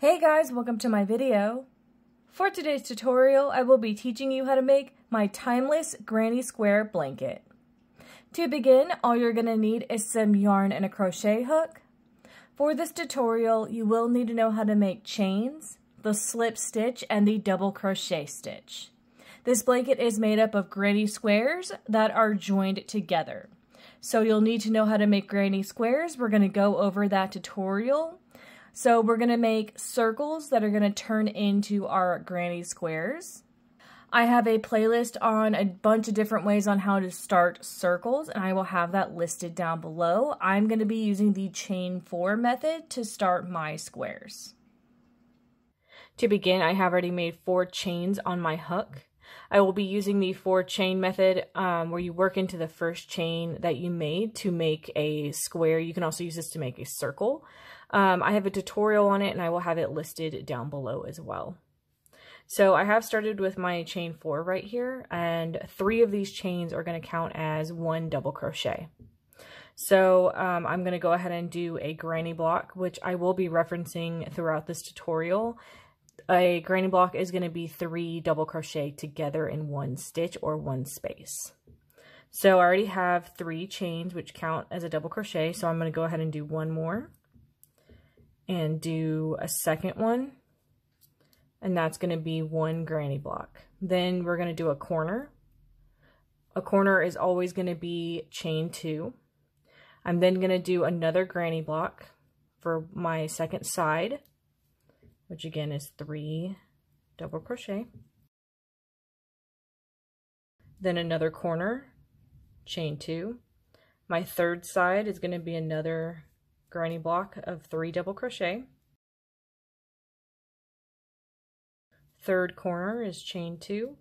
Hey guys, welcome to my video. For today's tutorial, I will be teaching you how to make my timeless granny square blanket. To begin, all you're going to need is some yarn and a crochet hook. For this tutorial, you will need to know how to make chains, the slip stitch, and the double crochet stitch. This blanket is made up of granny squares that are joined together. So you'll need to know how to make granny squares. We're going to go over that tutorial. So we're going to make circles that are going to turn into our granny squares. I have a playlist on a bunch of different ways on how to start circles, and I will have that listed down below. I'm going to be using the chain 4 method to start my squares. To begin, I have already made 4 chains on my hook. I will be using the 4 chain method where you work into the first chain that you made to make a square. You can also use this to make a circle. I have a tutorial on it and I will have it listed down below as well. So I have started with my chain 4 right here, and 3 of these chains are going to count as 1 double crochet. So I'm going to go ahead and do a granny block, which I will be referencing throughout this tutorial. A granny block is going to be 3 double crochet together in 1 stitch or 1 space. So I already have 3 chains which count as a double crochet, so I'm going to go ahead and do 1 more and do a second one, and that's going to be 1 granny block. Then we're going to do a corner. A corner is always going to be chain 2. I'm then going to do another granny block for my second side, which again is 3 double crochet. Then another corner, chain 2. My third side is going to be another granny block of 3 double crochet. Third corner is chain 2.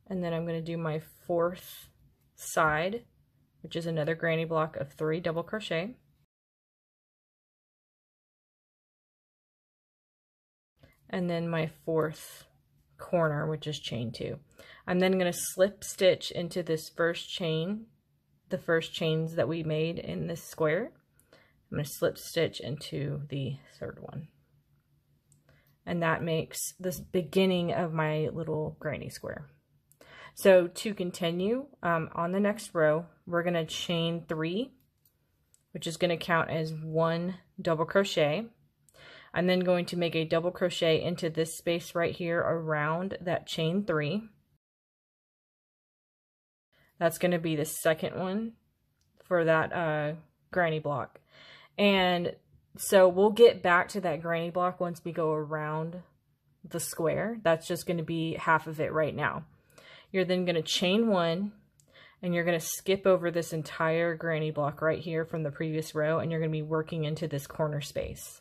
And then I'm going to do my 4th side, which is another granny block of 3 double crochet. And then my 4th corner, which is chain 2. I'm then going to slip stitch into this first chain, the first chains that we made in this square. I'm going to slip stitch into the third one. And that makes this beginning of my little granny square. So to continue, on the next row, we're going to chain 3, which is going to count as 1 double crochet. I'm then going to make a double crochet into this space right here around that chain 3. That's going to be the second one for that granny block. And so we'll get back to that granny block once we go around the square. That's just going to be half of it right now. You're then going to chain 1, and you're going to skip over this entire granny block right here from the previous row, and you're going to be working into this corner space.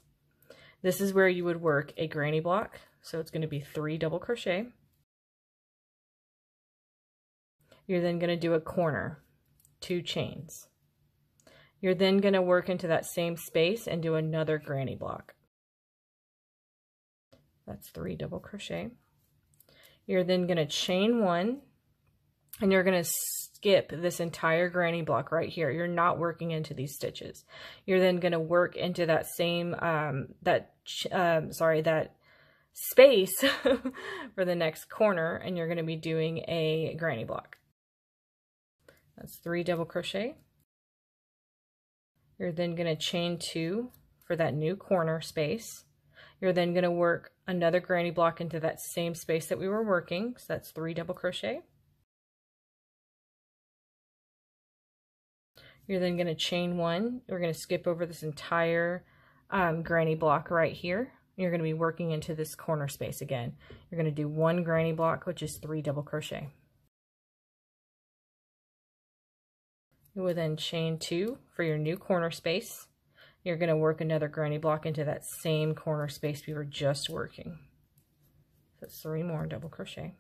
This is where you would work a granny block. So it's going to be 3 double crochet. You're then going to do a corner, 2 chains. You're then going to work into that same space and do another granny block. That's 3 double crochet. You're then going to chain 1, and you're going to skip this entire granny block right here. You're not working into these stitches. You're then going to work into that same that space for the next corner, and you're going to be doing a granny block. That's 3 double crochet. You're then going to chain 2 for that new corner space. You're then going to work another granny block into that same space that we were working. So that's 3 double crochet. You're then going to chain 1. We're going to skip over this entire granny block right here. You're going to be working into this corner space again. You're going to do 1 granny block, which is 3 double crochet. You will then chain 2 for your new corner space. You're going to work another granny block into that same corner space we were just working. So that's 3 more double crochet.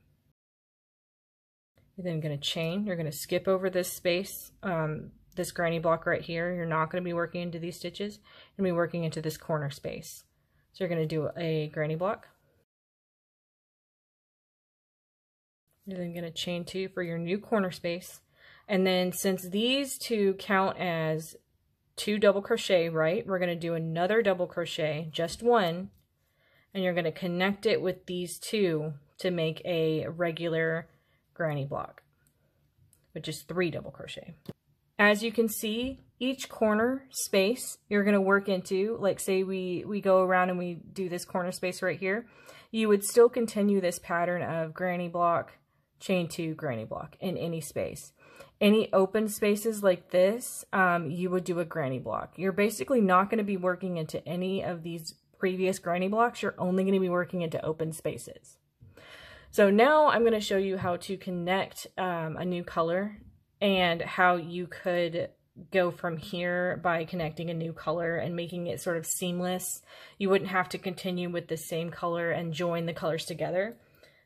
You're then going to chain. You're going to skip over this space, this granny block right here. You're not going to be working into these stitches. You're going to be working into this corner space. So you're going to do a granny block. You're then going to chain 2 for your new corner space. And then since these 2 count as 2 double crochet, right? We're going to do another double crochet, just one, and you're going to connect it with these 2 to make a regular granny block, which is 3 double crochet. As you can see, each corner space you're going to work into, like say we go around and we do this corner space right here, you would still continue this pattern of granny block, chain 2, granny block in any space. Any open spaces like this, you would do a granny block. You're basically not going to be working into any of these previous granny blocks. You're only going to be working into open spaces. So now I'm going to show you how to connect a new color and how you could go from here by connecting a new color and making it sort of seamless. You wouldn't have to continue with the same color and join the colors together.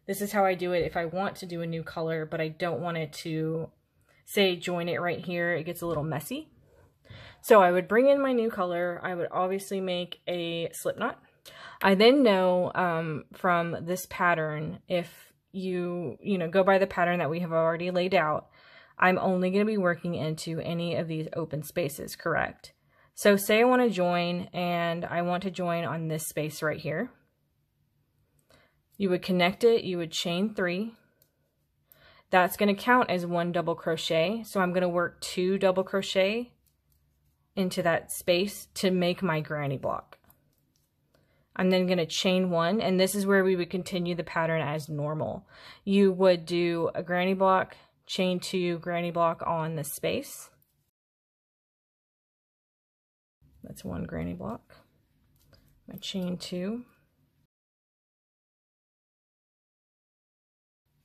This is how I do it if I want to do a new color, but I don't want it to, say, join it right here. It gets a little messy. So I would bring in my new color. I would obviously make a slip knot. I then know from this pattern, if you go by the pattern that we have already laid out, I'm only going to be working into any of these open spaces, correct? So say I want to join, and I want to join on this space right here. You would connect it, you would chain 3. That's going to count as 1 double crochet. So I'm going to work 2 double crochet into that space to make my granny block. I'm then going to chain 1, and this is where we would continue the pattern as normal. You would do a granny block, chain 2, granny block on the space. That's 1 granny block. My chain 2.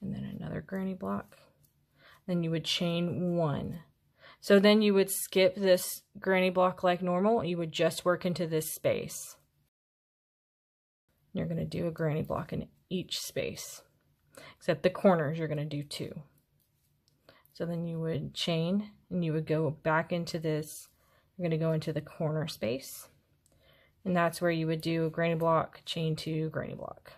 And then another granny block. Then you would chain 1. So then you would skip this granny block like normal. You would just work into this space. You're going to do a granny block in each space, except the corners you're going to do 2. So then you would chain, and you would go back into this. You're going to go into the corner space, and that's where you would do a granny block, chain 2, granny block.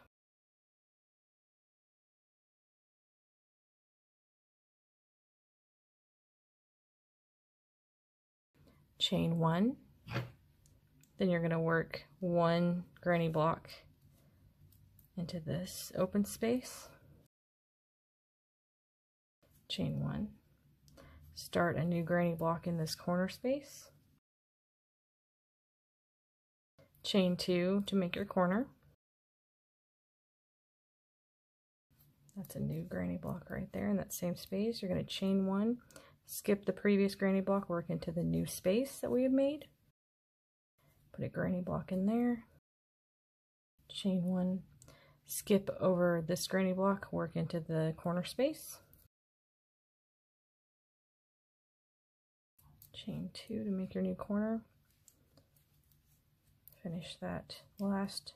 Chain 1. Then you're going to work 1 granny block into this open space. Chain 1. Start a new granny block in this corner space. Chain 2 to make your corner. That's a new granny block right there in that same space. You're going to chain 1, skip the previous granny block, work into the new space that we have made. Put a granny block in there. Chain 1, skip over this granny block, work into the corner space. Chain 2 to make your new corner. Finish that last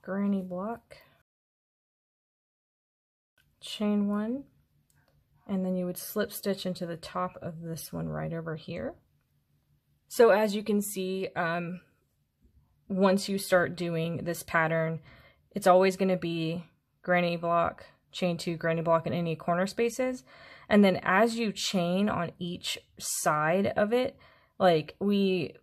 granny block. Chain 1, and then you would slip stitch into the top of this one right over here. So as you can see, once you start doing this pattern, it's always going to be granny block, chain 2, granny block in any corner spaces. And then as you chain on each side of it, like we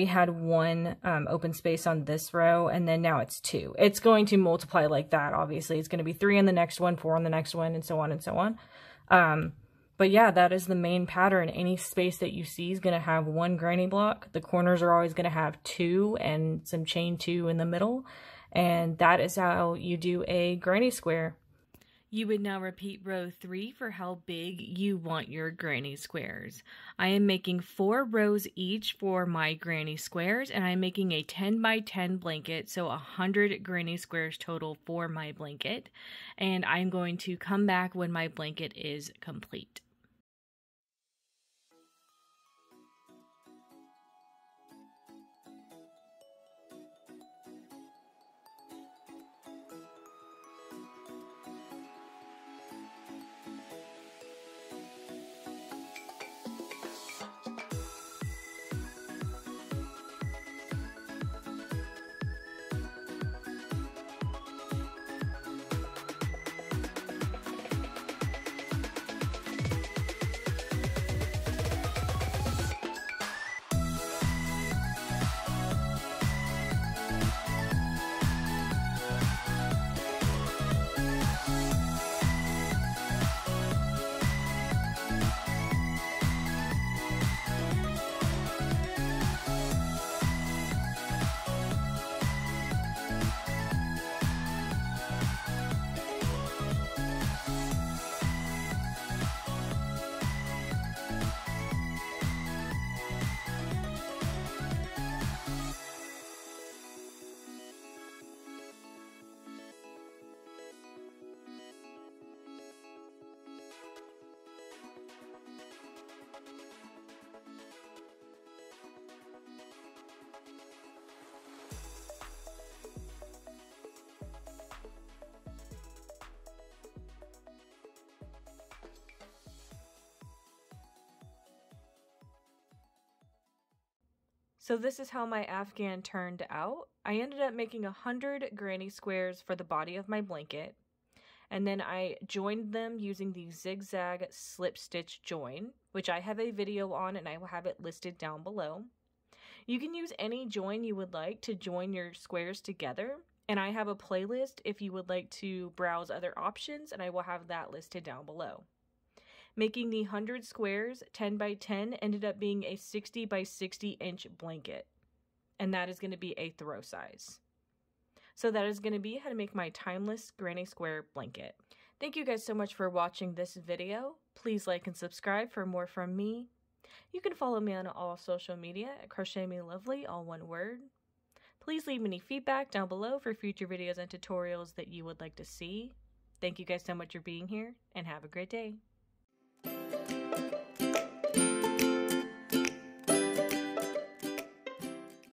had 1 open space on this row, and then now it's 2. It's going to multiply like that, obviously. It's going to be 3 on the next one, 4 on the next one, and so on and so on. But yeah, that is the main pattern. Any space that you see is going to have 1 granny block. The corners are always going to have 2 and some chain 2 in the middle. And that is how you do a granny square. You would now repeat row 3 for how big you want your granny squares. I am making 4 rows each for my granny squares, and I'm making a 10 by 10 blanket, so 100 granny squares total for my blanket. And I'm going to come back when my blanket is complete. So this is how my Afghan turned out. I ended up making 100 granny squares for the body of my blanket. And then I joined them using the zigzag slip stitch join, which I have a video on and I will have it listed down below. You can use any join you would like to join your squares together. And I have a playlist if you would like to browse other options, and I will have that listed down below. Making the 100 squares 10 by 10 ended up being a 60 by 60 inch blanket. And that is going to be a throw size. So that is going to be how to make my timeless granny square blanket. Thank you guys so much for watching this video. Please like and subscribe for more from me. You can follow me on all social media at crochetmelovely, all one word. Please leave any feedback down below for future videos and tutorials that you would like to see. Thank you guys so much for being here, and have a great day.